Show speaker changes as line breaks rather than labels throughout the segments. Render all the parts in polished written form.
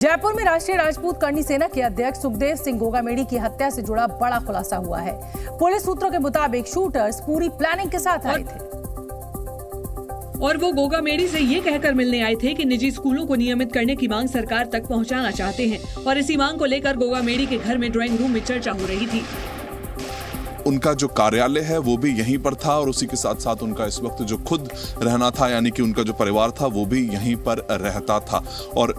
जयपुर में राष्ट्रीय राजपूत करनी सेना के अध्यक्ष सुखदेव सिंह गोगामेडी की हत्या से जुड़ा बड़ा खुलासा हुआ है। पुलिस सूत्रों के मुताबिक शूटर्स पूरी प्लानिंग के साथ आए थे
और वो गोगामेडी से ये कहकर मिलने आए थे कि निजी स्कूलों को नियमित करने की मांग सरकार तक पहुंचाना चाहते हैं और इसी मांग को लेकर गोगामेडी के घर में ड्राइंग रूम में चर्चा हो रही थी।
उनका जो कार्यालय है वो भी यहीं पर था और उसी के साथ साथ उनका इस वक्त जो खुद रहना था यानी कि उनका जो परिवार था वो भी यहीं पर रहता था। और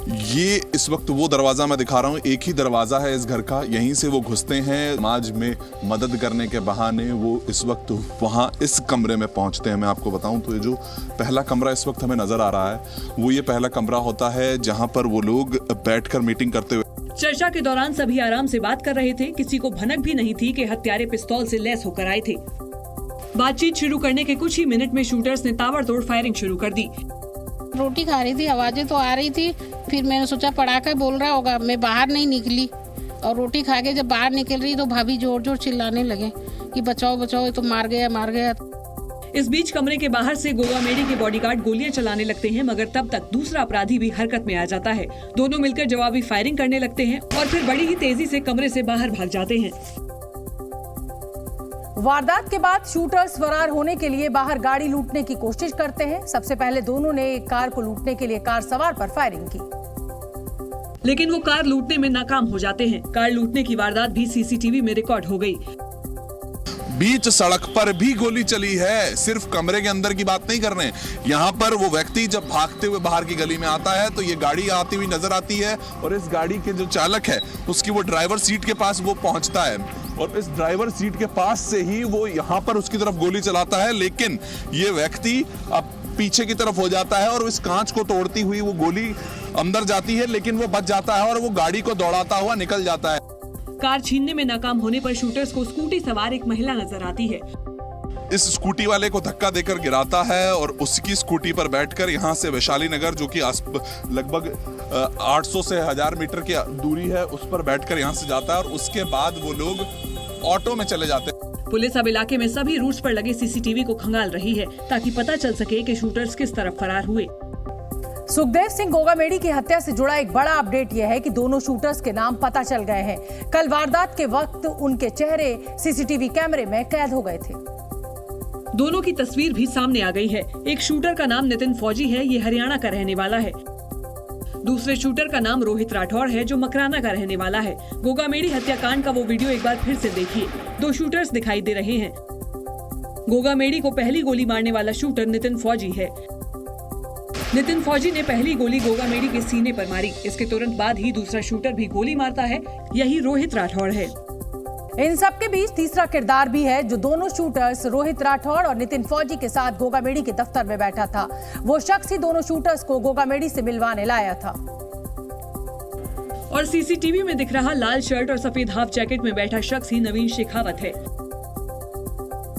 ये इस वक्त वो दरवाजा मैं दिखा रहा हूँ, एक ही दरवाजा है इस घर का, यहीं से वो घुसते हैं। समाज में मदद करने के बहाने वो इस वक्त वहाँ इस कमरे में पहुँचते हैं। मैं आपको बताऊँ तो ये जो पहला कमरा इस वक्त हमें नजर आ रहा है वो ये पहला कमरा होता है जहाँ पर वो लोग बैठकर मीटिंग करते हुए।
चर्चा के दौरान सभी आराम से बात कर रहे थे, किसी को भनक भी नहीं थी कि हत्यारे पिस्तौल से लैस होकर आए थे। बातचीत शुरू करने के कुछ ही मिनट में शूटर्स ने ताबड़तोड़ फायरिंग शुरू कर दी।
रोटी खा रही थी, आवाजें तो आ रही थी, फिर मैंने सोचा पटाखा बोल रहा होगा, मैं बाहर नहीं निकली और रोटी खा के जब बाहर निकल रही तो भाभी जोर जोर चिल्लाने लगे कि बचाओ बचाओ, ये तो मार गया मार गया।
इस बीच कमरे के बाहर से गोगामेडी के बॉडीगार्ड गोलियां चलाने लगते हैं, मगर तब तक दूसरा अपराधी भी हरकत में आ जाता है। दोनों मिलकर जवाबी फायरिंग करने लगते हैं और फिर बड़ी ही तेजी से कमरे से बाहर भाग जाते हैं।
वारदात के बाद शूटर्स फरार होने के लिए बाहर गाड़ी लूटने की कोशिश करते हैं। सबसे पहले दोनों ने एक कार को लूटने के लिए कार सवार पर फायरिंग की,
लेकिन वो कार लूटने में नाकाम हो जाते हैं। कार लूटने की वारदात भी सीसीटीवी में रिकॉर्ड हो गई।
बीच सड़क पर भी गोली चली है, सिर्फ कमरे के अंदर की बात नहीं कर रहे हैं। यहाँ पर वो व्यक्ति जब भागते हुए बाहर की गली में आता है तो ये गाड़ी आती हुई नजर आती है और इस गाड़ी के जो चालक है उसकी वो ड्राइवर सीट के पास वो पहुंचता है और इस ड्राइवर सीट के पास से ही वो यहाँ पर उसकी तरफ गोली चलाता है। लेकिन ये व्यक्ति अब पीछे की तरफ हो जाता है और इस कांच को तोड़ती हुई वो गोली अंदर जाती है, लेकिन वो बच जाता है और वो गाड़ी को दौड़ाता हुआ निकल जाता है।
कार छीनने में नाकाम होने पर शूटर्स को स्कूटी सवार एक महिला नजर आती है।
इस स्कूटी वाले को धक्का देकर गिराता है और उसकी स्कूटी पर बैठकर यहाँ से वैशाली नगर, जो कि लगभग 800 से 1000 मीटर की दूरी है, उस पर बैठकर यहाँ से जाता है और उसके बाद वो लोग ऑटो में चले जाते हैं।
पुलिस अब इलाके में सभी रूट्स पर लगे सीसीटीवी को खंगाल रही है ताकि पता चल सके कि शूटर्स किस तरफ फरार हुए।
सुखदेव सिंह गोगामेडी की हत्या से जुड़ा एक बड़ा अपडेट यह है कि दोनों शूटर्स के नाम पता चल गए हैं। कल वारदात के वक्त उनके चेहरे सीसीटीवी कैमरे में कैद हो गए थे।
दोनों की तस्वीर भी सामने आ गई है। एक शूटर का नाम नितिन फौजी है, ये हरियाणा का रहने वाला है। दूसरे शूटर का नाम रोहित राठौर है, जो मकराना का रहने वाला है। गोगामेडी हत्याकांड का वो वीडियो एक बार फिर से देखिए। दो शूटर्स दिखाई दे रहे हैं। गोगामेडी को पहली गोली मारने वाला शूटर नितिन फौजी है। नितिन फौजी ने पहली गोली गोगामेडी के सीने पर मारी। इसके तुरंत बाद ही दूसरा शूटर भी गोली मारता है, यही रोहित राठौर है।
इन सब के बीच तीसरा किरदार भी है जो दोनों शूटर्स रोहित राठौर और नितिन फौजी के साथ गोगामेडी के दफ्तर में बैठा था। वो शख्स ही दोनों शूटर्स को गोगामेडी से मिलवाने लाया था।
और सीसीटीवी में दिख रहा लाल शर्ट और सफेद हाफ जैकेट में बैठा शख्स ही नवीन शेखावत है।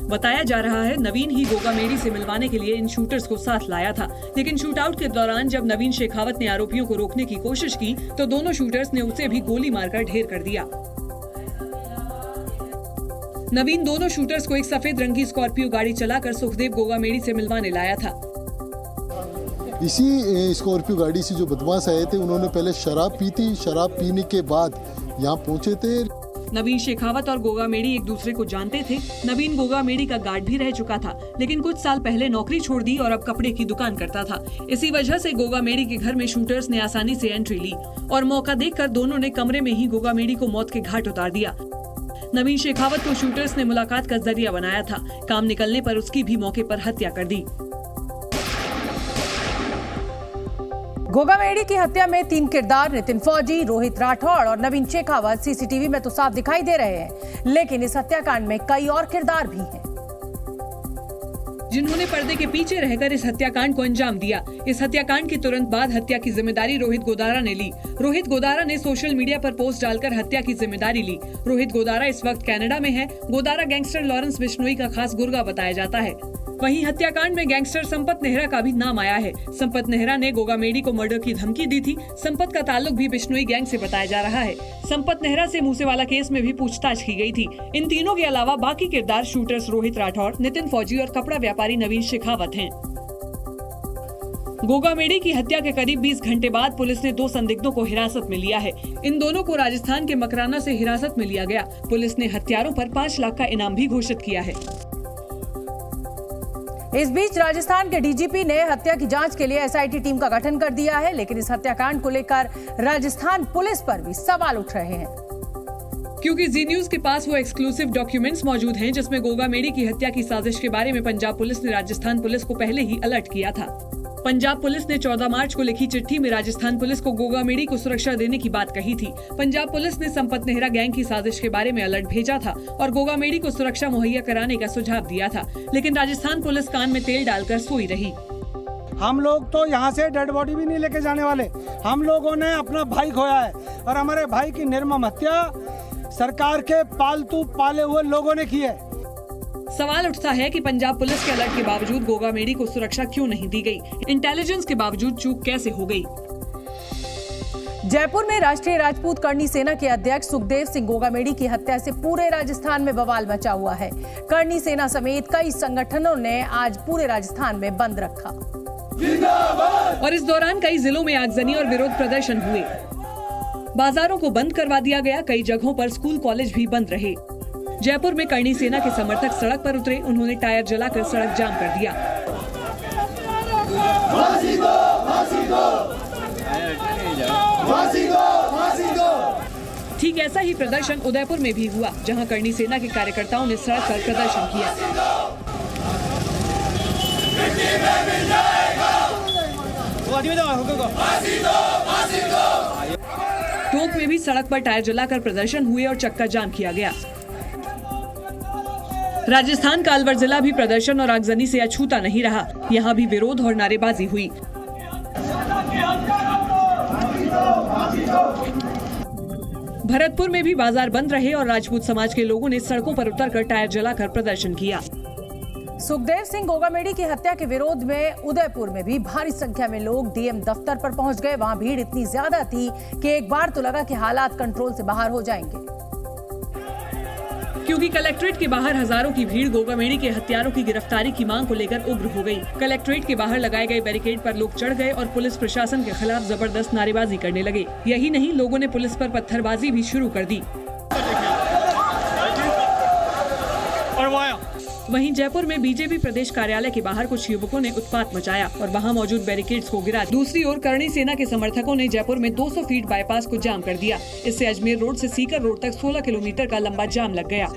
बताया जा रहा है नवीन ही गोगामेडी से मिलवाने के लिए इन शूटर्स को साथ लाया था, लेकिन शूटआउट के दौरान जब नवीन शेखावत ने आरोपियों को रोकने की कोशिश की तो दोनों शूटर्स ने उसे भी गोली मारकर ढेर कर दिया। नवीन दोनों शूटर्स को एक सफेद रंग की स्कॉर्पियो गाड़ी चलाकर सुखदेव गोगामेडी से मिलवाने लाया था।
इसी स्कॉर्पियो गाड़ी से जो बदमाश आए थे उन्होंने पहले शराब पी थी, शराब पीने के बाद यहाँ पहुँचे थे।
नवीन शेखावत और गोगामेडी एक दूसरे को जानते थे। नवीन गोगामेडी का गार्ड भी रह चुका था, लेकिन कुछ साल पहले नौकरी छोड़ दी और अब कपड़े की दुकान करता था। इसी वजह से गोगामेडी के घर में शूटर्स ने आसानी से एंट्री ली और मौका देखकर दोनों ने कमरे में ही गोगामेडी को मौत के घाट उतार दिया। नवीन शेखावत को शूटर्स ने मुलाकात का जरिया बनाया था। काम निकलने पर उसकी भी मौके पर हत्या कर दी।
गोगामेडी की हत्या में तीन किरदार नितिन फौजी, रोहित राठौर और नवीन शेखावत सीसीटीवी में तो साफ दिखाई दे रहे हैं, लेकिन इस हत्याकांड में कई और किरदार भी हैं
जिन्होंने पर्दे के पीछे रहकर इस हत्याकांड को अंजाम दिया। इस हत्याकांड के तुरंत बाद हत्या की जिम्मेदारी रोहित गोदारा ने ली। रोहित गोदारा ने सोशल मीडिया पर पोस्ट डालकर हत्या की जिम्मेदारी ली। रोहित गोदारा इस वक्त कनाडा में है। गोदारा गैंगस्टर लॉरेंस बिश्नोई का खास गुर्गा बताया जाता है। वहीं हत्याकांड में गैंगस्टर संपत नेहरा का भी नाम आया है। संपत नेहरा ने गोगामेडी को मर्डर की धमकी दी थी। संपत का ताल्लुक भी बिश्नोई गैंग से बताया जा रहा है। संपत नेहरा से मूसेवाला केस में भी पूछताछ की गई थी। इन तीनों के अलावा बाकी किरदार शूटर्स रोहित राठौर, नितिन फौजी और कपड़ा व्यापारी नवीन शेखावत हैं। गोगामेडी की हत्या के करीब 20 घंटे बाद पुलिस ने 2 संदिग्धों को हिरासत में लिया है। इन दोनों को राजस्थान के मकराना से हिरासत में लिया गया। पुलिस ने हत्यारों पर 5 लाख का इनाम भी घोषित किया है।
इस बीच राजस्थान के डीजीपी ने हत्या की जांच के लिए एसआईटी टीम का गठन कर दिया है, लेकिन इस हत्याकांड को लेकर राजस्थान पुलिस पर भी सवाल उठ रहे हैं,
क्योंकि जी न्यूज के पास वो एक्सक्लूसिव डॉक्यूमेंट्स मौजूद हैं जिसमें गोगामेडी की हत्या की साजिश के बारे में पंजाब पुलिस ने राजस्थान पुलिस को पहले ही अलर्ट किया था। पंजाब पुलिस ने 14 मार्च को लिखी चिट्ठी में राजस्थान पुलिस को गोगामेडी को सुरक्षा देने की बात कही थी। पंजाब पुलिस ने संपत नेहरा गैंग की साजिश के बारे में अलर्ट भेजा था और गोगामेडी को सुरक्षा मुहैया कराने का सुझाव दिया था, लेकिन राजस्थान पुलिस कान में तेल डालकर सोई रही।
हम लोग तो यहाँ से डेड बॉडी भी नहीं लेके जाने वाले। हम लोगों ने अपना भाई खोया है और हमारे भाई की निर्मम हत्या सरकार के पालतू पाले हुए लोगों ने की है।
सवाल उठता है कि पंजाब पुलिस के अलर्ट के बावजूद गोगामेडी को सुरक्षा क्यों नहीं दी गई? इंटेलिजेंस के बावजूद चूक कैसे हो गई?
जयपुर में राष्ट्रीय राजपूत करनी सेना के अध्यक्ष सुखदेव सिंह गोगामेडी की हत्या से पूरे राजस्थान में बवाल मचा हुआ है। करनी सेना समेत कई संगठनों ने आज पूरे राजस्थान में बंद रखा
और इस दौरान कई जिलों में आगजनी और विरोध प्रदर्शन हुए। बाजारों को बंद करवा दिया गया। कई जगहों पर स्कूल कॉलेज भी बंद रहे। जयपुर में करनी सेना के समर्थक सड़क पर उतरे। उन्होंने टायर जलाकर सड़क जाम कर दिया।
फांसी दो, फांसी दो, फांसी दो, फांसी दो।
ठीक ऐसा ही प्रदर्शन उदयपुर में भी हुआ, जहां करनी सेना के कार्यकर्ताओं ने सड़क पर प्रदर्शन किया। टोंक में भी सड़क पर टायर जलाकर प्रदर्शन हुए और चक्का जाम किया गया। राजस्थान का अलवर जिला भी प्रदर्शन और आगजनी से अछूता नहीं रहा। यहाँ भी विरोध और नारेबाजी हुई। भरतपुर में भी बाजार बंद रहे और राजपूत समाज के लोगों ने सड़कों पर उतरकर टायर जलाकर प्रदर्शन किया।
सुखदेव सिंह गोगामेडी की हत्या के विरोध में उदयपुर में भी भारी संख्या में लोग डीएम दफ्तर पर पहुंच गए। वहां भीड़ इतनी ज्यादा थी कि एक बार तो लगा कि हालात कंट्रोल से बाहर हो जाएंगे,
क्योंकि कलेक्ट्रेट के बाहर हजारों की भीड़ गोगामेडी के हत्यारों की गिरफ्तारी की मांग को लेकर उग्र हो गई। कलेक्ट्रेट के बाहर लगाए गए बैरिकेड पर लोग चढ़ गए और पुलिस प्रशासन के खिलाफ जबरदस्त नारेबाजी करने लगे। यही नहीं, लोगों ने पुलिस पर पत्थरबाजी भी शुरू कर दी। वहीं जयपुर में बीजेपी प्रदेश कार्यालय के बाहर कुछ युवकों ने उत्पात मचाया और वहां मौजूद बैरिकेड्स को गिरा। दूसरी ओर करनी सेना के समर्थकों ने जयपुर में 200 फीट बाईपास को जाम कर दिया। इससे अजमेर रोड से सीकर रोड तक 16 किलोमीटर का लंबा जाम लग गया।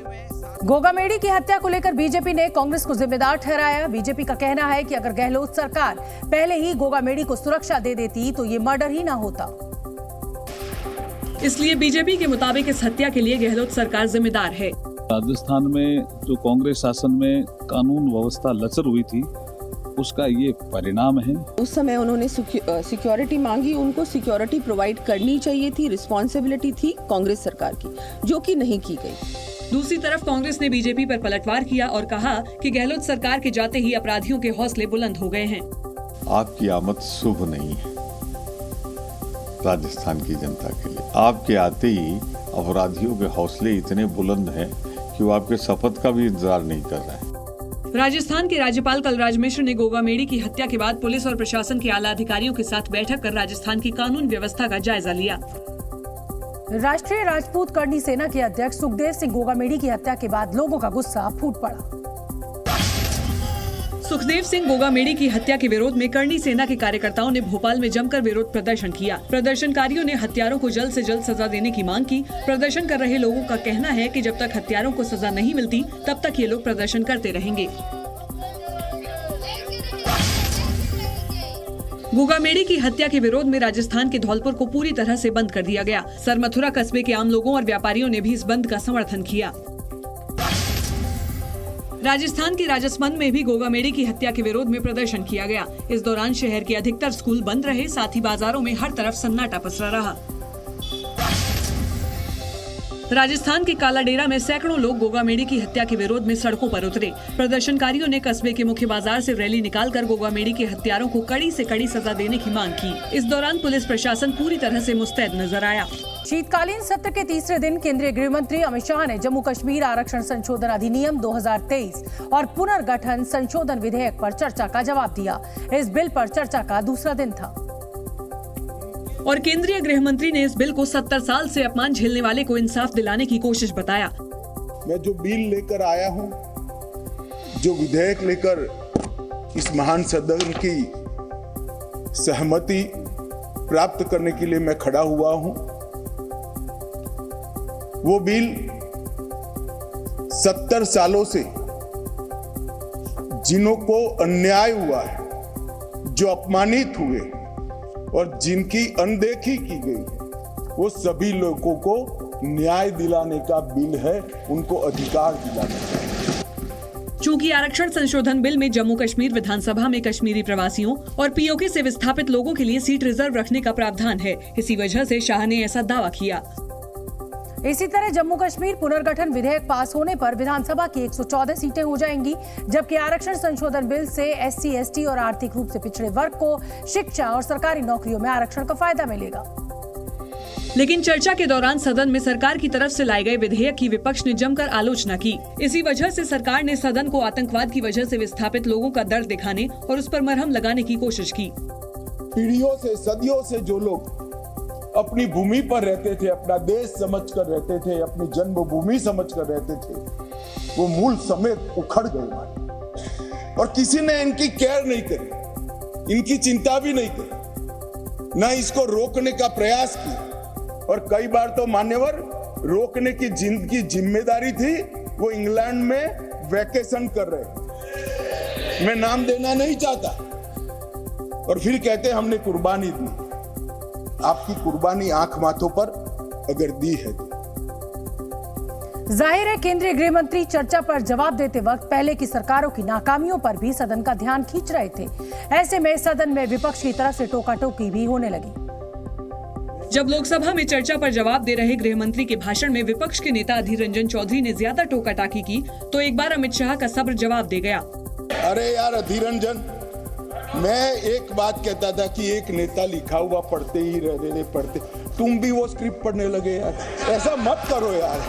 गोगामेडी की हत्या को लेकर बीजेपी ने कांग्रेस को जिम्मेदार ठहराया। बीजेपी का कहना है कि अगर गहलोत सरकार पहले ही गोगामेडी को सुरक्षा दे देती तो ये मर्डर ही न होता।
इसलिए बीजेपी के मुताबिक इस हत्या के लिए गहलोत सरकार जिम्मेदार है।
राजस्थान में जो कांग्रेस शासन में कानून व्यवस्था लचर हुई थी, उसका ये परिणाम है।
उस समय उन्होंने सिक्योरिटी मांगी, उनको सिक्योरिटी प्रोवाइड करनी चाहिए थी, रिस्पॉन्सिबिलिटी थी कांग्रेस सरकार की, जो कि नहीं की गई।
दूसरी तरफ कांग्रेस ने बीजेपी पर पलटवार किया और कहा कि गहलोत सरकार के जाते ही अपराधियों के हौसले बुलंद हो गए हैं।
आपकी आमद शुभ नहीं है राजस्थान की जनता के लिए। आपके आते ही अपराधियों के हौसले इतने बुलंद हैं कि वो आपके शपथ का भी इंतजार नहीं कर रहे हैं।
राजस्थान के राज्यपाल कलराज मिश्र ने गोगामेडी की हत्या के बाद पुलिस और प्रशासन के आला अधिकारियों के साथ बैठक कर राजस्थान की कानून व्यवस्था का जायजा लिया।
राष्ट्रीय राजपूत करनी सेना के अध्यक्ष सुखदेव सिंह गोगामेडी की हत्या के बाद लोगों का गुस्सा फूट पड़ा।
सुखदेव सिंह गोगामेडी की हत्या के विरोध में करनी सेना के कार्यकर्ताओं ने भोपाल में जमकर विरोध प्रदर्शन किया। प्रदर्शनकारियों ने हत्यारों को जल्द से जल्द सजा देने की मांग की। प्रदर्शन कर रहे लोगों का कहना है कि जब तक हत्यारों को सजा नहीं मिलती तब तक ये लोग प्रदर्शन करते रहेंगे। गोगामेडी की हत्या के विरोध में राजस्थान के धौलपुर को पूरी तरह से बंद कर दिया गया। सरमथुरा कस्बे के आम लोगों और व्यापारियों ने भी इस बंद का समर्थन किया। राजस्थान के राजसमंद में भी गोगामेडी की हत्या के विरोध में प्रदर्शन किया गया। इस दौरान शहर के अधिकतर स्कूल बंद रहे, साथ ही बाजारों में हर तरफ सन्नाटा पसरा रहा। राजस्थान के कालाडेरा में सैकड़ों लोग गोगामेडी की हत्या के विरोध में सड़कों पर उतरे। प्रदर्शनकारियों ने कस्बे के मुख्य बाजार से रैली निकालकर गोगामेडी के हत्यारों को कड़ी से कड़ी सजा देने की मांग की। इस दौरान पुलिस प्रशासन पूरी तरह से मुस्तैद नजर आया।
शीतकालीन सत्र के तीसरे दिन केंद्रीय गृह मंत्री अमित शाह ने जम्मू कश्मीर आरक्षण संशोधन अधिनियम 2023 और पुनर्गठन संशोधन विधेयक पर चर्चा का जवाब दिया। इस बिल पर चर्चा का दूसरा दिन था
और केंद्रीय गृह मंत्री ने इस बिल को 70 साल से अपमान झेलने वाले को इंसाफ दिलाने की कोशिश बताया।
मैं जो बिल लेकर आया हूं, जो विधेयक लेकर इस महान सदन की सहमति प्राप्त करने के लिए मैं खड़ा हुआ हूं, वो बिल 70 सालों से जिन्हों को अन्याय हुआ है, जो अपमानित हुए और जिनकी अनदेखी की गई है, वो सभी लोगों को न्याय दिलाने का बिल है, उनको अधिकार दिलाने का।
चूंकि आरक्षण संशोधन बिल में जम्मू कश्मीर विधानसभा में कश्मीरी प्रवासियों और पीओके से विस्थापित लोगों के लिए सीट रिजर्व रखने का प्रावधान है, इसी वजह से शाह ने ऐसा दावा किया।
इसी तरह जम्मू कश्मीर पुनर्गठन विधेयक पास होने पर विधानसभा की 114 सीटें हो जाएंगी, जबकि आरक्षण संशोधन बिल से एससी, एसटी और आर्थिक रूप से पिछड़े वर्ग को शिक्षा और सरकारी नौकरियों में आरक्षण का फायदा मिलेगा।
लेकिन चर्चा के दौरान सदन में सरकार की तरफ से लाए गए विधेयक की विपक्ष ने जमकर आलोचना की। इसी वजह से सरकार ने सदन को आतंकवाद की वजह से विस्थापित लोगों का दर्द दिखाने और उस पर मरहम लगाने की कोशिश की।
पीढ़ियों से, सदियों से जो लोग अपनी भूमि पर रहते थे, अपना देश समझकर रहते थे, अपनी जन्मभूमि समझकर रहते थे, वो मूल समेत उखड़ गए और किसी ने इनकी केयर नहीं करी, इनकी चिंता भी नहीं करी, न इसको रोकने का प्रयास किया। और कई बार तो मान्यवर रोकने की जिनकी जिम्मेदारी थी, वो इंग्लैंड में वैकेशन कर रहे, मैं नाम देना नहीं चाहता, और फिर कहते हमने कुर्बानी दी। आपकी कुर्बानी आंख माथों पर अगर दी है।
जाहिर है केंद्रीय गृह मंत्री चर्चा पर जवाब देते वक्त पहले की सरकारों की नाकामियों पर भी सदन का ध्यान खींच रहे थे। ऐसे में सदन में विपक्ष की तरफ से टोका-टोकी भी होने लगी।
जब लोकसभा में चर्चा पर जवाब दे रहे गृह मंत्री के भाषण में विपक्ष के नेता अधीर रंजन चौधरी ने ज्यादा टोका-टाकी की, तो एक बार अमित शाह का सब्र जवाब दे गया।
अरे यार अधीर रंजन, मैं एक बात कहता था कि एक नेता लिखा हुआ पढ़ते ही रहने पढ़ते, तुम भी वो स्क्रिप्ट पढ़ने लगे यार, ऐसा मत करो यार।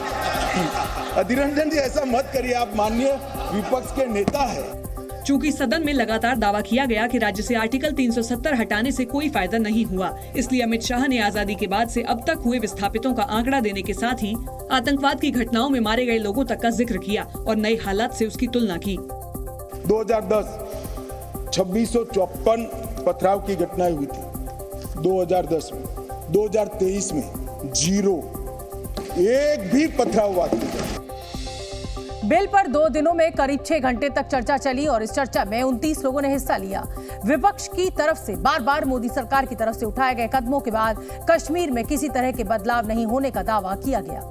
अधीर रंजन जी ऐसा मत करिए, आप माननीय विपक्ष के नेता हैं।
चूंकि सदन में लगातार दावा किया गया कि राज्य से आर्टिकल 370 हटाने से कोई फायदा नहीं हुआ, इसलिए अमित शाह ने आजादी के बाद से अब तक हुए विस्थापितों का आंकड़ा देने के साथ ही आतंकवाद की घटनाओं में मारे गए लोगों तक का जिक्र किया और नए हालात से उसकी तुलना की।
2010 2654 पथराव की घटनाएं हुई थी 2010 में, 2023 में 0, एक भी पथराव हुआ था।
बिल पर 2 दिनों में करीब 6 घंटे तक चर्चा चली और इस चर्चा में 29 लोगों ने हिस्सा लिया। विपक्ष की तरफ से बार बार मोदी सरकार की तरफ से उठाए गए कदमों के बाद कश्मीर में किसी तरह के बदलाव नहीं होने का दावा किया गया।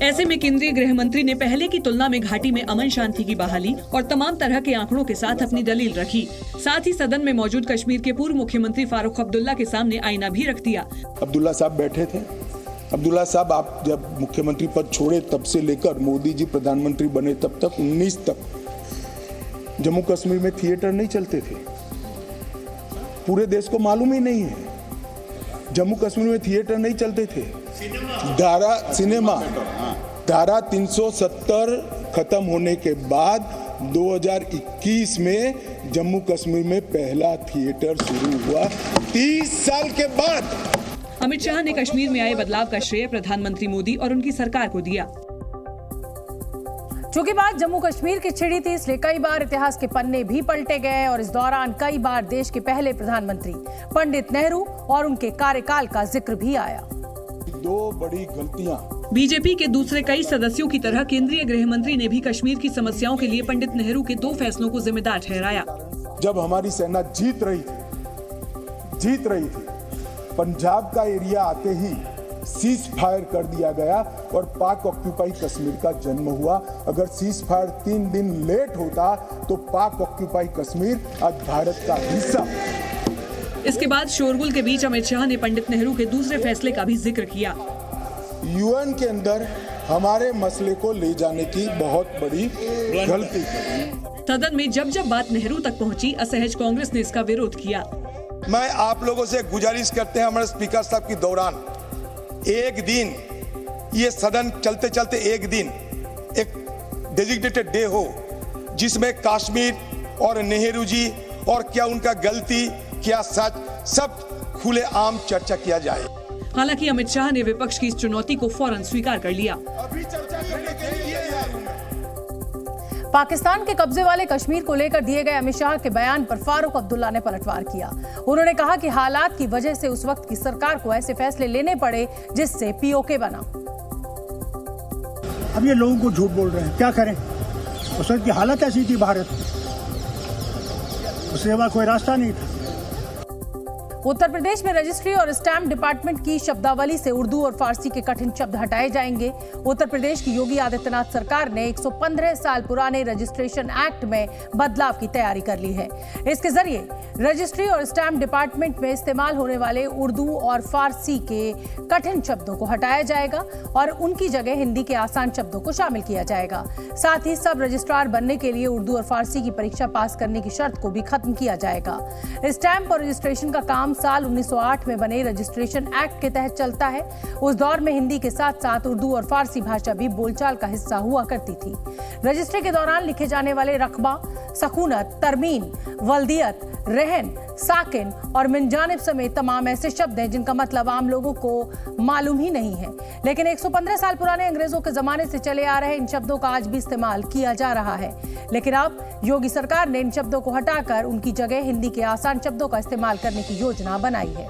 ऐसे में केंद्रीय गृह मंत्री ने पहले की तुलना में घाटी में अमन शांति की बहाली और तमाम तरह के आंकड़ों के साथ अपनी दलील रखी। साथ ही सदन में मौजूद कश्मीर के पूर्व मुख्यमंत्री फारूक अब्दुल्ला के सामने आईना भी रख दिया।
अब्दुल्ला साहब बैठे थे। अब्दुल्ला साहब, आप जब मुख्यमंत्री पद छोड़े तब से लेकर मोदी जी प्रधानमंत्री बने तब तक 19 तक जम्मू कश्मीर में थिएटर नहीं चलते थे। पूरे देश को मालूम ही नहीं है, जम्मू कश्मीर में थिएटर नहीं चलते थे। धारा 370 खत्म होने के बाद 2021 में जम्मू कश्मीर में पहला थिएटर शुरू हुआ, 30 साल के बाद।
अमित शाह ने कश्मीर में आए बदलाव का श्रेय प्रधानमंत्री मोदी और उनकी सरकार को दिया।
चूंकि बात जम्मू कश्मीर की छिड़ी थी, इसलिए कई बार इतिहास के पन्ने भी पलटे गए और इस दौरान कई बार देश के पहले प्रधानमंत्री पंडित नेहरू और उनके कार्यकाल का जिक्र भी आया।
2 बड़ी गलतियां।
बीजेपी के दूसरे कई सदस्यों की तरह केंद्रीय गृह मंत्री ने भी कश्मीर की समस्याओं के लिए पंडित नेहरू के 2 फैसलों को जिम्मेदार ठहराया।
जब हमारी सेना जीत रही थी, पंजाब का एरिया आते ही सीज फायर कर दिया गया और पाक ऑक्यूपाई कश्मीर का जन्म हुआ। अगर सीज फायर 3 दिन लेट होता तो पाक ऑक्यूपाई कश्मीर आज भारत का हिस्सा।
इसके बाद शोरगुल के बीच अमित शाह ने पंडित नेहरू के दूसरे फैसले का भी जिक्र किया।
यूएन के अंदर हमारे मसले को ले जाने की बहुत बड़ी गलती की।
सदन में जब जब बात नेहरू तक पहुंची, असहज कांग्रेस ने इसका विरोध किया।
मैं आप लोगों से गुजारिश करते हैं हमारे स्पीकर साहब के दौरान एक दिन ये सदन चलते चलते एक दिन एक डेजिग्नेटेड डे हो जिसमें कश्मीर और नेहरू जी और क्या उनका गलती क्या सच सब खुले आम चर्चा किया जाए।
हालांकि अमित शाह ने विपक्ष की इस चुनौती को फौरन स्वीकार कर लिया।
अभी चर्चा करने के लिए
पाकिस्तान के कब्जे वाले कश्मीर को लेकर दिए गए अमित शाह के बयान पर फारूक अब्दुल्ला ने पलटवार किया। उन्होंने कहा कि हालात की वजह से उस वक्त की सरकार को ऐसे फैसले लेने पड़े जिससे पीओके बना।
अब ये लोगों को झूठ बोल रहे हैं, क्या करें? उस वक्त की हालत ऐसी थी भारत, उसके बाद कोई रास्ता नहीं था।
उत्तर प्रदेश में रजिस्ट्री और स्टैम्प डिपार्टमेंट की शब्दावली से उर्दू और फारसी के कठिन शब्द हटाए जाएंगे। उत्तर प्रदेश की योगी आदित्यनाथ सरकार ने 115 साल पुराने रजिस्ट्रेशन एक्ट में बदलाव की तैयारी कर ली है। इसके जरिए रजिस्ट्री और स्टैम्प डिपार्टमेंट में इस्तेमाल होने वाले उर्दू और फारसी के कठिन शब्दों को हटाया जाएगा और उनकी जगह हिंदी के आसान शब्दों को शामिल किया जाएगा। साथ ही सब रजिस्ट्रार बनने के लिए उर्दू और फारसी की परीक्षा पास करने की शर्त को भी खत्म किया जाएगा। स्टैम्प और रजिस्ट्रेशन का काम साल 1908 में बने रजिस्ट्रेशन एक्ट के तहत चलता है। उस दौर में हिंदी के साथ साथ उर्दू और फारसी भाषा भी बोलचाल का हिस्सा हुआ करती थी। रजिस्ट्री के दौरान लिखे जाने वाले रकबा, सकूनत, तरमीन, वल्दियत, रहन, साकिन और मिनजानिब समेत तमाम ऐसे शब्द हैं जिनका मतलब आम लोगों को मालूम ही नहीं है, लेकिन 115 साल पुराने अंग्रेजों के जमाने से चले आ रहे इन शब्दों का आज भी इस्तेमाल किया जा रहा है। लेकिन अब योगी सरकार ने इन शब्दों को हटाकर उनकी जगह हिंदी के आसान शब्दों का इस्तेमाल करने की योजना बनाई है।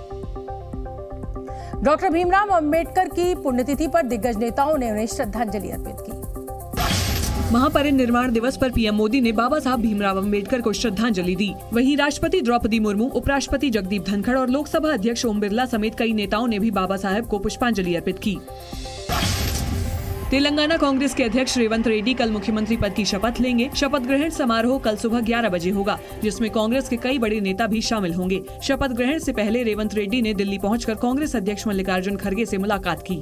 डॉक्टर भीमराव अंबेडकर की पुण्यतिथि पर दिग्गज नेताओं ने उन्हें श्रद्धांजलि अर्पित की।
महापरिनिर्वाण दिवस पर पीएम मोदी ने बाबा साहब भीमराव अंबेडकर को श्रद्धांजलि दी। वहीं राष्ट्रपति द्रौपदी मुर्मू, उपराष्ट्रपति जगदीप धनखड़ और लोकसभा अध्यक्ष ओम बिरला समेत कई नेताओं ने भी बाबा साहब को पुष्पांजलि अर्पित की। तेलंगाना कांग्रेस के अध्यक्ष रेवंत रेड्डी कल मुख्यमंत्री पद की शपथ लेंगे। शपथ ग्रहण समारोह कल सुबह 11 बजे होगा, जिसमें कांग्रेस के कई बड़े नेता भी शामिल होंगे। शपथ ग्रहण से पहले रेवंत रेड्डी ने दिल्ली पहुंचकर कांग्रेस अध्यक्ष मल्लिकार्जुन खड़गे से मुलाकात की।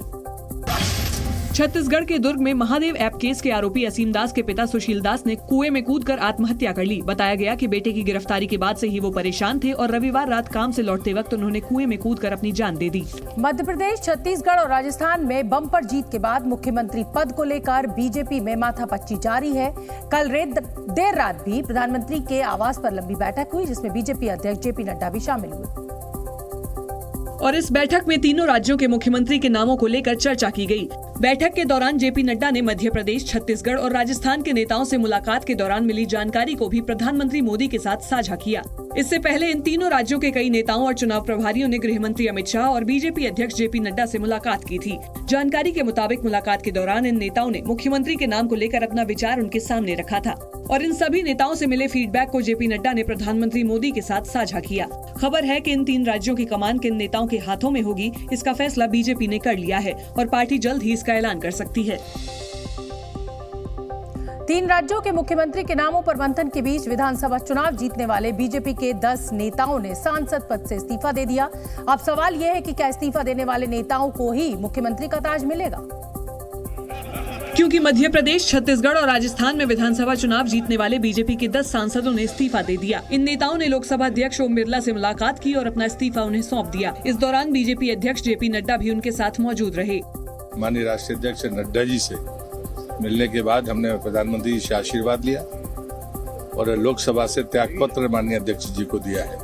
छत्तीसगढ़ के दुर्ग में महादेव ऐप केस के आरोपी असीम दास के पिता सुशील दास ने कुएं में कूदकर आत्महत्या कर ली। बताया गया कि बेटे की गिरफ्तारी के बाद से ही वो परेशान थे और रविवार रात काम से लौटते वक्त उन्होंने कुएं में कूदकर अपनी जान दे दी।
मध्य प्रदेश, छत्तीसगढ़ और राजस्थान में बम्पर जीत के बाद मुख्यमंत्री पद को लेकर बीजेपी में माथापच्ची जारी है। कल देर रात भी प्रधानमंत्री के आवास पर लंबी बैठक हुई, जिसमें बीजेपी अध्यक्ष जेपी नड्डा भी शामिल हुए
और इस बैठक में तीनों राज्यों के मुख्यमंत्री के नामों को लेकर चर्चा की गई। बैठक के दौरान जेपी नड्डा ने मध्य प्रदेश, छत्तीसगढ़ और राजस्थान के नेताओं से मुलाकात के दौरान मिली जानकारी को भी प्रधानमंत्री मोदी के साथ साझा किया। इससे पहले इन तीनों राज्यों के कई नेताओं और चुनाव प्रभारियों ने गृह मंत्री अमित शाह और बीजेपी अध्यक्ष जेपी नड्डा से मुलाकात की थी। जानकारी के मुताबिक मुलाकात के दौरान इन नेताओं ने मुख्यमंत्री के नाम को लेकर अपना विचार उनके सामने रखा था और इन सभी नेताओं से मिले फीडबैक को जेपी नड्डा ने प्रधानमंत्री मोदी के साथ साझा किया। खबर है कि इन तीन राज्यों की कमान किन नेताओं के हाथों में होगी, इसका फैसला बीजेपी ने कर लिया है और पार्टी जल्द ही इसका ऐलान कर सकती है।
तीन राज्यों के मुख्यमंत्री के नामों पर मंथन के बीच विधानसभा चुनाव जीतने वाले बीजेपी के 10 नेताओं ने सांसद पद से इस्तीफा दे दिया। अब सवाल यह है कि क्या इस्तीफा देने वाले नेताओं को ही मुख्यमंत्री का ताज मिलेगा?
क्योंकि मध्य प्रदेश, छत्तीसगढ़ और राजस्थान में विधानसभा चुनाव जीतने वाले बीजेपी के 10 सांसदों ने इस्तीफा दे दिया। इन नेताओं ने लोकसभा अध्यक्ष ओम बिरला से मुलाकात की और अपना इस्तीफा उन्हें सौंप दिया। इस दौरान बीजेपी अध्यक्ष जेपी नड्डा भी उनके साथ मौजूद रहे।
माननीय राष्ट्रीय अध्यक्ष नड्डा जी से मिलने के बाद हमने प्रधानमंत्री जी से आशीर्वाद लिया और लोकसभा से त्यागपत्र माननीय अध्यक्ष जी को दिया है।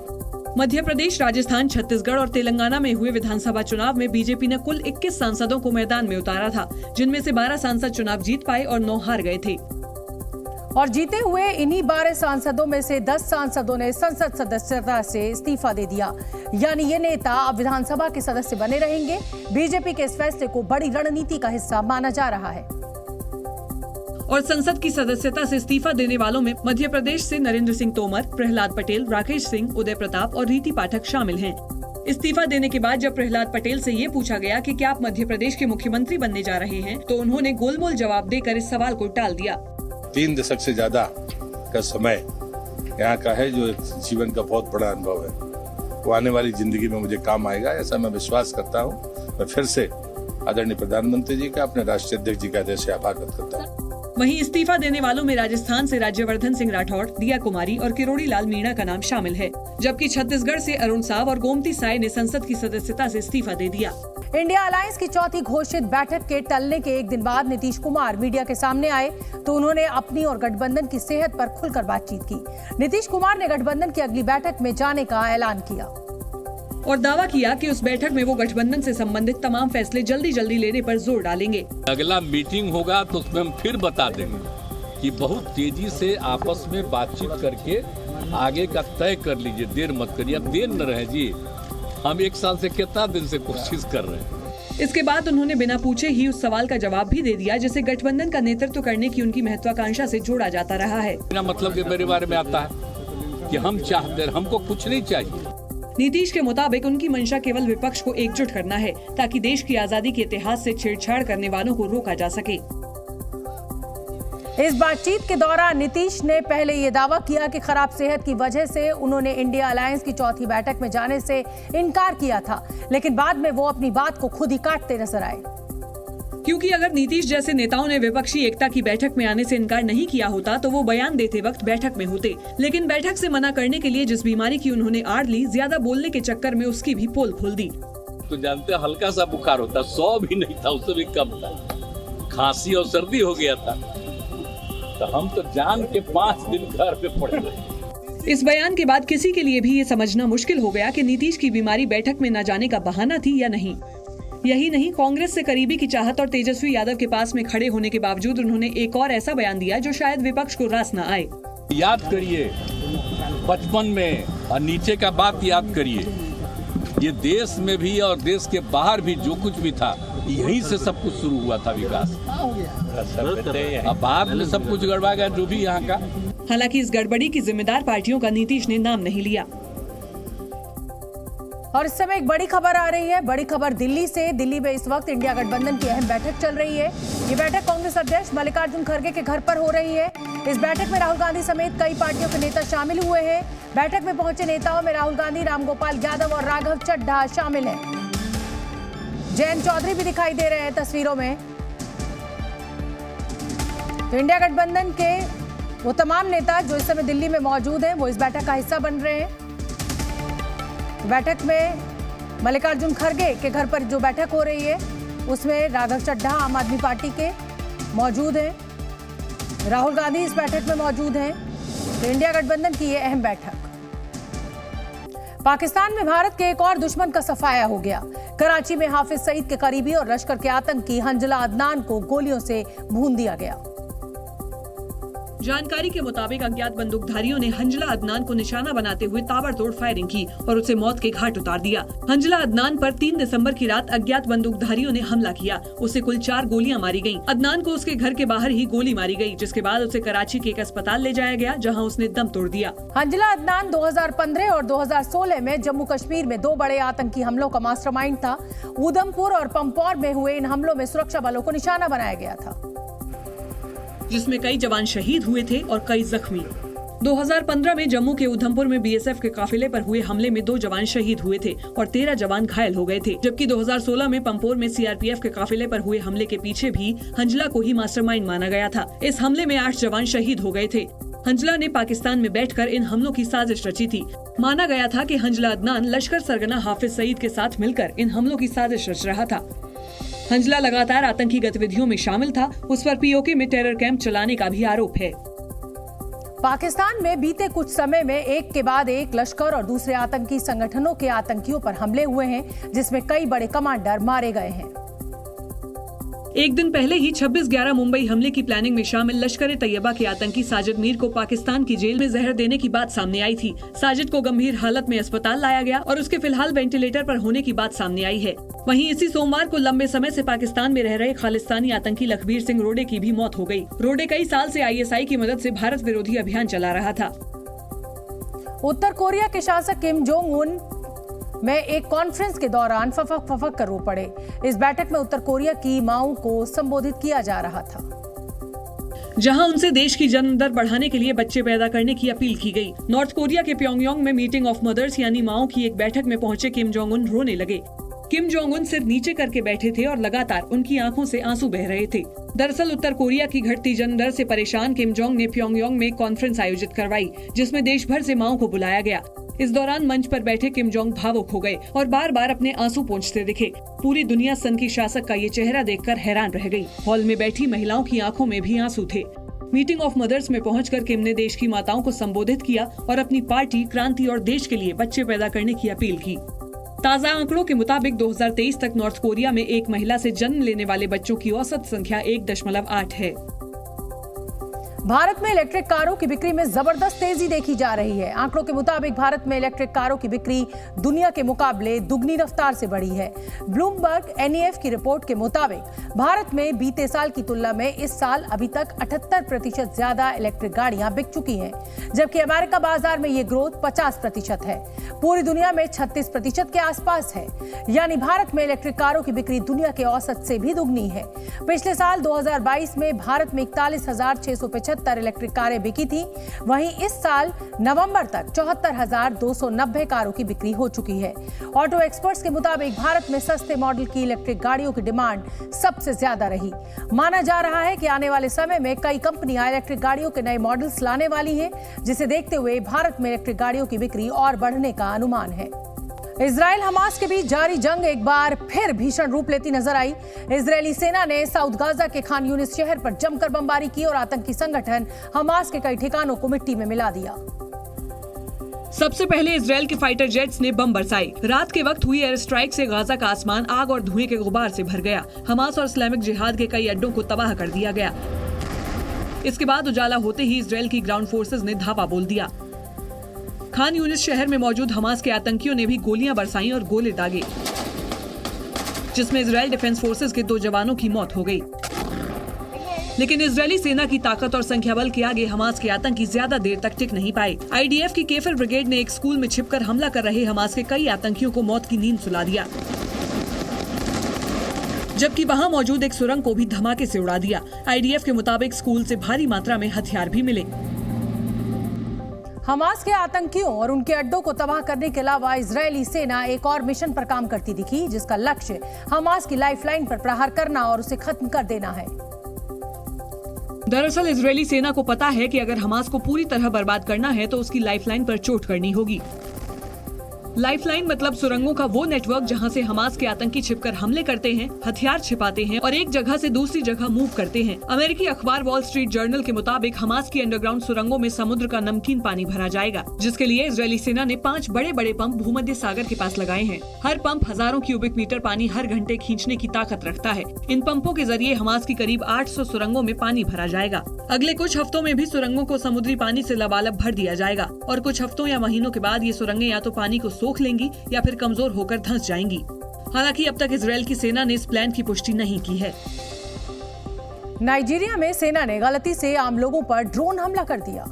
मध्य प्रदेश, राजस्थान, छत्तीसगढ़ और तेलंगाना में हुए विधानसभा चुनाव में बीजेपी ने कुल 21 सांसदों को मैदान में उतारा था, जिनमें से 12 सांसद चुनाव जीत पाए और 9 हार गए थे।
और जीते हुए इन्हीं 12 सांसदों में से 10 सांसदों ने संसद सदस्यता से इस्तीफा दे दिया। यानी ये नेता अब विधानसभा के सदस्य बने रहेंगे। बीजेपी के इस फैसले को बड़ी रणनीति का हिस्सा माना जा रहा है।
और संसद की सदस्यता से इस्तीफा देने वालों में मध्य प्रदेश से नरेंद्र सिंह तोमर, प्रहलाद पटेल, राकेश सिंह, उदय प्रताप और रीति पाठक शामिल हैं। इस्तीफा देने के बाद जब प्रहलाद पटेल से ये पूछा गया कि क्या आप मध्य प्रदेश के मुख्यमंत्री बनने जा रहे हैं, तो उन्होंने गोलमोल जवाब देकर इस सवाल को टाल दिया।
3 दशक से ज्यादा का समय यहाँ का है, जो जीवन का बहुत बड़ा अनुभव है, वो आने वाली जिंदगी में मुझे काम आएगा, ऐसा मैं विश्वास करता हूँ। मैं फिर से आदरणीय प्रधानमंत्री जी का, अपने राष्ट्रीय अध्यक्ष जी का हृदय से आभार व्यक्त करता हूँ।
वहीं इस्तीफा देने वालों में राजस्थान से राज्यवर्धन सिंह राठौड़, दिया कुमारी और किरोड़ी लाल मीणा का नाम शामिल है, जबकि छत्तीसगढ़ से अरुण साव और गोमती साय ने संसद की सदस्यता से इस्तीफा दे दिया।
इंडिया अलायंस की चौथी घोषित बैठक के टलने के एक दिन बाद नीतीश कुमार मीडिया के सामने आए तो उन्होंने अपनी और गठबंधन की सेहत पर खुलकर बातचीत की। नीतीश कुमार ने गठबंधन की अगली बैठक में जाने का ऐलान किया
और दावा किया कि उस बैठक में वो गठबंधन से संबंधित तमाम फैसले जल्दी जल्दी लेने पर जोर डालेंगे।
अगला मीटिंग होगा तो उसमें हम फिर बता देंगे कि बहुत तेजी से आपस में बातचीत करके आगे का तय कर लीजिए, देर मत करिए। अब देर न रहे जी, हम 1 साल से कितना दिन से कोशिश कर रहे हैं।
इसके बाद उन्होंने बिना पूछे ही उस सवाल का जवाब भी दे दिया जिसे गठबंधन का नेतृत्व करने की उनकी महत्वाकांक्षा से जोड़ा जाता रहा है।
मेरा मतलब कि मेरे बारे में आता है कि हम चाहते हैं, हमको कुछ नहीं चाहिए।
नीतीश के मुताबिक उनकी मंशा केवल विपक्ष को एकजुट करना है ताकि देश की आजादी के इतिहास से छेड़छाड़ करने वालों को रोका जा सके।
इस बातचीत के दौरान नीतीश ने पहले ये दावा किया कि खराब सेहत की वजह से उन्होंने इंडिया अलायंस की चौथी बैठक में जाने से इनकार किया था, लेकिन बाद में वो अपनी बात को खुद ही काटते नजर आए।
क्योंकि अगर नीतीश जैसे नेताओं ने विपक्षी एकता की बैठक में आने से इनकार नहीं किया होता तो वो बयान देते वक्त बैठक में होते, लेकिन बैठक से मना करने के लिए जिस बीमारी की उन्होंने आड़ ली, ज्यादा बोलने के चक्कर में उसकी भी पोल खोल दी।
तो जानते हल्का सा बुखार होता, 100 भी नहीं था, उससे भी कम था, खांसी और सर्दी हो गया था, तो हम तो जान के 5 दिन घर पे पड़े रहे।
इस बयान के बाद किसी के लिए भी ये समझना मुश्किल हो गया कि नीतीश की बीमारी बैठक में न जाने का बहाना थी या नहीं। यही नहीं, कांग्रेस से करीबी की चाहत और तेजस्वी यादव के पास में खड़े होने के बावजूद उन्होंने एक और ऐसा बयान दिया जो शायद विपक्ष को रास न आए।
याद करिए 55 में और नीचे का बात याद करिए, ये देश में भी और देश के बाहर भी जो कुछ भी था यहीं से सब कुछ शुरू हुआ था विकास। अब बाद में सब कुछ गड़बड़ा गया जो भी यहाँ का।
हालांकि इस गड़बड़ी की जिम्मेदार पार्टियों का नीतीश ने नाम नहीं लिया।
और इस समय एक बड़ी खबर आ रही है, बड़ी खबर दिल्ली से। दिल्ली में इस वक्त इंडिया गठबंधन की अहम बैठक चल रही है। ये बैठक कांग्रेस अध्यक्ष मल्लिकार्जुन खड़गे के घर पर हो रही है। इस बैठक में राहुल गांधी समेत कई पार्टियों के नेता शामिल हुए हैं। बैठक में पहुंचे नेताओं में राहुल गांधी, रामगोपाल यादव और राघव चड्ढा शामिल हैं। जयंत चौधरी भी दिखाई दे रहे हैं तस्वीरों में। तो इंडिया गठबंधन के वो तमाम नेता जो इस समय दिल्ली में मौजूद हैं, वो इस बैठक का हिस्सा बन रहे हैं। बैठक में मल्लिकार्जुन खड़गे के घर पर जो बैठक हो रही है उसमें राघव चड्ढा आम आदमी पार्टी के मौजूद हैं, राहुल गांधी इस बैठक में मौजूद हैं। तो इंडिया गठबंधन की ये अहम बैठक। पाकिस्तान में भारत के एक और दुश्मन का सफाया हो गया। कराची में हाफिज सईद के करीबी और लश्कर के आतंकी हंजला अदनान को गोलियों से भून दिया गया।
जानकारी के मुताबिक अज्ञात बंदूकधारियों ने हंजला अदनान को निशाना बनाते हुए ताबड़तोड़ फायरिंग की और उसे मौत के घाट उतार दिया। हंजला अदनान पर 3 दिसंबर की रात अज्ञात बंदूकधारियों ने हमला किया। उसे कुल 4 गोलियां मारी गईं। अदनान को उसके घर के बाहर ही गोली मारी गई, जिसके बाद उसे कराची के एक अस्पताल ले जाया गया जहां उसने दम तोड़ दिया।
हंजला अदनान 2015 और 2016 में जम्मू कश्मीर में 2 बड़े आतंकी हमलों का मास्टरमाइंड था। उधमपुर और पंपौर में हुए इन हमलों में सुरक्षा बलों को निशाना बनाया गया था,
जिसमें कई जवान शहीद हुए थे और कई जख्मी। 2015 में जम्मू के उधमपुर में बीएसएफ के काफिले पर हुए हमले में 2 जवान शहीद हुए थे और 13 जवान घायल हो गए थे, जबकि 2016 में पंपोर में सीआरपीएफ के काफिले पर हुए हमले के पीछे भी हंजला को ही मास्टरमाइंड माना गया था। इस हमले में 8 जवान शहीद हो गए थे। हंजला ने पाकिस्तान में बैठकर इन हमलों की साजिश रची थी। माना गया था कि हंजला अदनान लश्कर सरगना हाफिज सईद के साथ मिलकर इन हमलों की साजिश रच रहा था। हंजला लगातार आतंकी गतिविधियों में शामिल था। उस पर पीओके में टेरर कैंप चलाने का भी आरोप है।
पाकिस्तान में बीते कुछ समय में एक के बाद एक लश्कर और दूसरे आतंकी संगठनों के आतंकियों पर हमले हुए हैं, जिसमें कई बड़े कमांडर मारे गए हैं।
एक दिन पहले ही 26/11 मुंबई हमले की प्लानिंग में शामिल लश्कर तैयबा के आतंकी साजिद मीर को पाकिस्तान की जेल में जहर देने की बात सामने आई थी। साजिद को गंभीर हालत में अस्पताल लाया गया और उसके फिलहाल वेंटिलेटर पर होने की बात सामने आई है। वहीं इसी सोमवार को लंबे समय से पाकिस्तान में रह रहे खालिस्तानी आतंकी लखबीर सिंह रोडे की भी मौत हो गई। रोडे कई साल से आईएसआई की मदद से भारत विरोधी अभियान चला रहा था।
उत्तर कोरिया के शासक किम जोंग उन में एक कॉन्फ्रेंस के दौरान फफक कर रो पड़े। इस बैठक में उत्तर कोरिया की मांओं को संबोधित किया जा रहा था,
जहां उनसे देश की जन्म दर बढ़ाने के लिए बच्चे पैदा करने की अपील की गई। नॉर्थ कोरिया के प्योंगयांग में मीटिंग ऑफ मदर्स यानी माओ की एक बैठक में पहुंचे किम जोंग उन रोने लगे। किम जोंग उन सिर नीचे करके बैठे थे और लगातार उनकी आंखों से आंसू बह रहे थे। दरअसल उत्तर कोरिया की घटती जन्म दर से परेशान किम जोंग ने प्योंगयांग में कॉन्फ्रेंस आयोजित करवाई, जिसमें देश भर से माओ को बुलाया गया। इस दौरान मंच पर बैठे किम जोंग भावुक हो गए और बार बार अपने आंसू पोंछते दिखे। पूरी दुनिया सन की शासक का ये चेहरा देखकर हैरान रह गई। हॉल में बैठी महिलाओं की आंखों में भी आंसू थे। मीटिंग ऑफ मदर्स में पहुंचकर किम ने देश की माताओं को संबोधित किया और अपनी पार्टी क्रांति और देश के लिए बच्चे पैदा करने की अपील की। ताज़ा आंकड़ों के मुताबिक 2023 तक नॉर्थ कोरिया में एक महिला से जन्म लेने वाले बच्चों की औसत संख्या 1.8 है।
भारत में इलेक्ट्रिक कारों की बिक्री में जबरदस्त तेजी देखी जा रही है। आंकड़ों के मुताबिक भारत में इलेक्ट्रिक कारों की बिक्री दुनिया के मुकाबले दुगनी रफ्तार से बढ़ी है। ब्लूमबर्ग एनईएफ की रिपोर्ट के मुताबिक भारत में बीते साल की तुलना में इस साल अभी तक 78% ज्यादा इलेक्ट्रिक गाड़ियां बिक चुकी हैं, जबकि अमेरिका बाजार में ये ग्रोथ 50% है। पूरी दुनिया में 36% के आसपास है, यानी भारत में इलेक्ट्रिक कारों की बिक्री दुनिया के औसत से भी दुगनी है। पिछले साल 2022 में भारत में 41,675 इलेक्ट्रिक कारें बिकी थी, वहीं इस साल नवंबर तक 74,290 कारों की बिक्री हो चुकी है। ऑटो एक्सपर्ट्स के मुताबिक भारत में सस्ते मॉडल की इलेक्ट्रिक गाड़ियों की डिमांड सबसे ज्यादा रही। माना जा रहा है कि आने वाले समय में कई कंपनियां इलेक्ट्रिक गाड़ियों के नए मॉडल्स लाने वाली हैं, जिसे देखते हुए भारत में इलेक्ट्रिक गाड़ियों की बिक्री और बढ़ने का अनुमान है। इजराइल हमास के बीच जारी जंग एक बार फिर भीषण रूप लेती नजर आई। इजरायली सेना ने साउथ गाजा के खान यूनिस शहर पर जमकर बमबारी की और आतंकी संगठन हमास के कई ठिकानों को मिट्टी में मिला दिया।
सबसे पहले इजराइल के फाइटर जेट्स ने बम बरसाए। रात के वक्त हुई एयर स्ट्राइक से गाजा का आसमान आग और धुएं के गुबार से भर गया। हमास और इस्लामिक जिहाद के कई अड्डों को तबाह कर दिया गया। इसके बाद उजाला होते ही इजराइल की ग्राउंड फोर्सेज ने धावा बोल दिया। खान यूनिस शहर में मौजूद हमास के आतंकियों ने भी गोलियां बरसाई और गोले दागे, जिसमें इजराइल डिफेंस फोर्सेज के 2 जवानों की मौत हो गई। लेकिन इजरायली सेना की ताकत और संख्या बल के आगे हमास के आतंकी ज्यादा देर तक टिक नहीं पाए। आईडीएफ की केफर ब्रिगेड ने एक स्कूल में छिपकर हमला कर रहे हमास के कई आतंकियों को मौत की नींद सुला दिया, जबकि वहां मौजूद एक सुरंग को भी धमाके से उड़ा दिया। आईडीएफ के मुताबिक स्कूल से भारी मात्रा में हथियार भी मिले।
हमास के आतंकियों और उनके अड्डों को तबाह करने के अलावा इजरायली सेना एक और मिशन पर काम करती दिखी, जिसका लक्ष्य हमास की लाइफलाइन पर प्रहार करना और उसे खत्म कर देना है।
दरअसल इजरायली सेना को पता है कि अगर हमास को पूरी तरह बर्बाद करना है तो उसकी लाइफलाइन पर चोट करनी होगी। लाइफलाइन मतलब सुरंगों का वो नेटवर्क जहां से हमास के आतंकी छिपकर हमले करते हैं, हथियार छिपाते हैं और एक जगह से दूसरी जगह मूव करते हैं। अमेरिकी अखबार वॉल स्ट्रीट जर्नल के मुताबिक हमास की अंडरग्राउंड सुरंगों में समुद्र का नमकीन पानी भरा जाएगा, जिसके लिए इजरायली सेना ने 5 बड़े बड़े पंप भूमध्य सागर के पास लगाए हैं। हर पंप हजारों क्यूबिक मीटर पानी हर घंटे खींचने की ताकत रखता है। इन पंपों के जरिए हमास की करीब 800 सुरंगों में पानी भरा जाएगा। अगले कुछ हफ्तों में भी सुरंगों को समुद्री पानी से लबालब भर दिया जाएगा और कुछ हफ्तों या महीनों के बाद ये सुरंगें या तो पानी को सोख लेंगी या फिर कमजोर होकर धंस जाएंगी। हालांकि अब तक इजरायल की सेना ने इस प्लान की पुष्टि नहीं की है।
नाइजीरिया में सेना ने गलती से आम लोगों पर ड्रोन हमला कर दिया।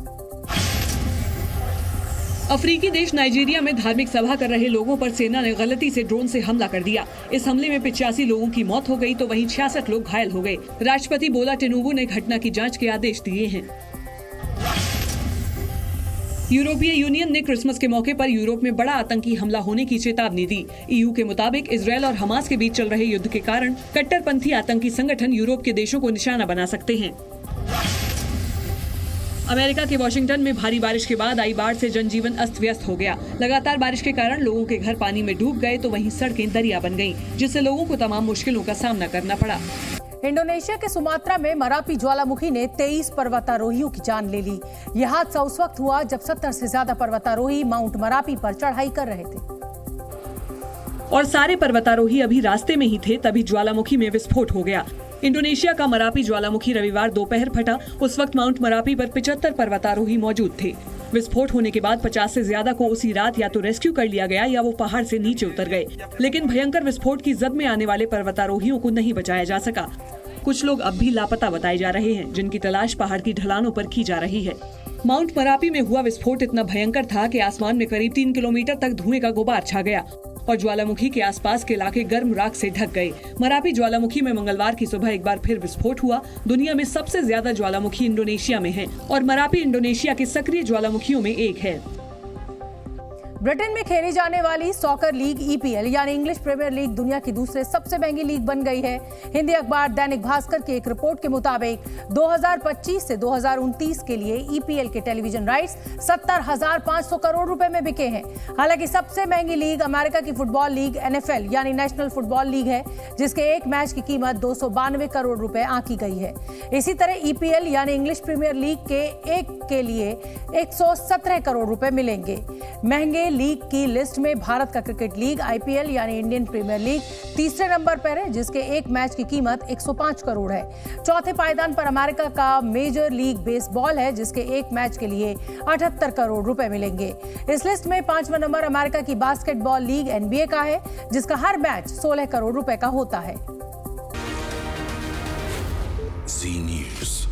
अफ्रीकी देश नाइजीरिया में धार्मिक सभा कर रहे लोगों पर सेना ने गलती से ड्रोन से हमला कर दिया। इस हमले में 85 लोगों की मौत हो गई तो वहीं 66 लोग घायल हो गए। राष्ट्रपति बोला टिनुबू ने घटना की जांच के आदेश दिए हैं। यूरोपीय यूनियन ने क्रिसमस के मौके पर यूरोप में बड़ा आतंकी हमला होने की चेतावनी दी। ईयू के मुताबिक इजरायल और हमास के बीच चल रहे युद्ध के कारण कट्टरपंथी आतंकी संगठन यूरोप के देशों को निशाना बना सकते हैं। अमेरिका के वॉशिंगटन में भारी बारिश के बाद आई बाढ़ से जनजीवन अस्त व्यस्त हो गया। लगातार बारिश के कारण लोगों के घर पानी में डूब गए तो वहीं सड़कें दरिया बन गईं, जिससे लोगों को तमाम मुश्किलों का सामना करना पड़ा।
इंडोनेशिया के सुमात्रा में मरापी ज्वालामुखी ने 23 पर्वतारोहियों की जान ले ली। यह हादसा उस वक्त हुआ जब 70 से ज्यादा पर्वतारोही माउंट मरापी पर चढ़ाई कर रहे थे
और सारे पर्वतारोही अभी रास्ते में ही थे, तभी ज्वालामुखी में विस्फोट हो गया। इंडोनेशिया का मरापी ज्वालामुखी रविवार दोपहर फटा। उस वक्त माउंट मरापी पर 75 पर्वतारोही मौजूद थे। विस्फोट होने के बाद 50 से ज्यादा को उसी रात या तो रेस्क्यू कर लिया गया या वो पहाड़ से नीचे उतर गए, लेकिन भयंकर विस्फोट की जद में आने वाले पर्वतारोहियों को नहीं बचाया जा सका। कुछ लोग अब भी लापता बताए जा रहे हैं, जिनकी तलाश पहाड़ की ढलानों पर की जा रही है। माउंट मरापी में हुआ विस्फोट इतना भयंकर था कि आसमान में करीब 3 किलोमीटर तक धुएं का गुबार छा गया और ज्वालामुखी के आसपास के इलाके गर्म राख से ढक गए। मरापी ज्वालामुखी में मंगलवार की सुबह एक बार फिर विस्फोट हुआ। दुनिया में सबसे ज्यादा ज्वालामुखी इंडोनेशिया में है और मरापी इंडोनेशिया के सक्रिय ज्वालामुखियों में एक है।
ब्रिटेन में खेली जाने वाली सॉकर लीग ईपीएल यानी इंग्लिश प्रीमियर लीग दुनिया की दूसरे सबसे महंगी लीग बन गई है। हिंदी अखबार दैनिक भास्कर की एक रिपोर्ट के मुताबिक 2025 से 2029 के लिए ईपीएल के टेलीविजन राइट्स 70,500 करोड़ रुपए में बिके हैं। हालांकि सबसे महंगी लीग अमेरिका की फुटबॉल लीग एनएफएल यानी नेशनल फुटबॉल लीग है, जिसके एक मैच की कीमत 292 करोड़ रुपए आंकी गई है। इसी तरह ईपीएल यानी इंग्लिश प्रीमियर लीग के एक के लिए 117 करोड़ रुपए मिलेंगे। महंगे लीग की लिस्ट में भारत का क्रिकेट लीग आईपीएल यानी इंडियन प्रीमियर लीग तीसरे नंबर पर है, जिसके एक मैच की कीमत 105 करोड़ है। चौथे पायदान पर अमेरिका का मेजर लीग बेसबॉल है, जिसके एक मैच के लिए 78 करोड़ रुपए मिलेंगे। इस लिस्ट में 5वां नंबर अमेरिका की बास्केटबॉल लीग एनबीए का है, जिसका हर मैच 16 करोड़ रुपए का होता है।
जी न्यूज़।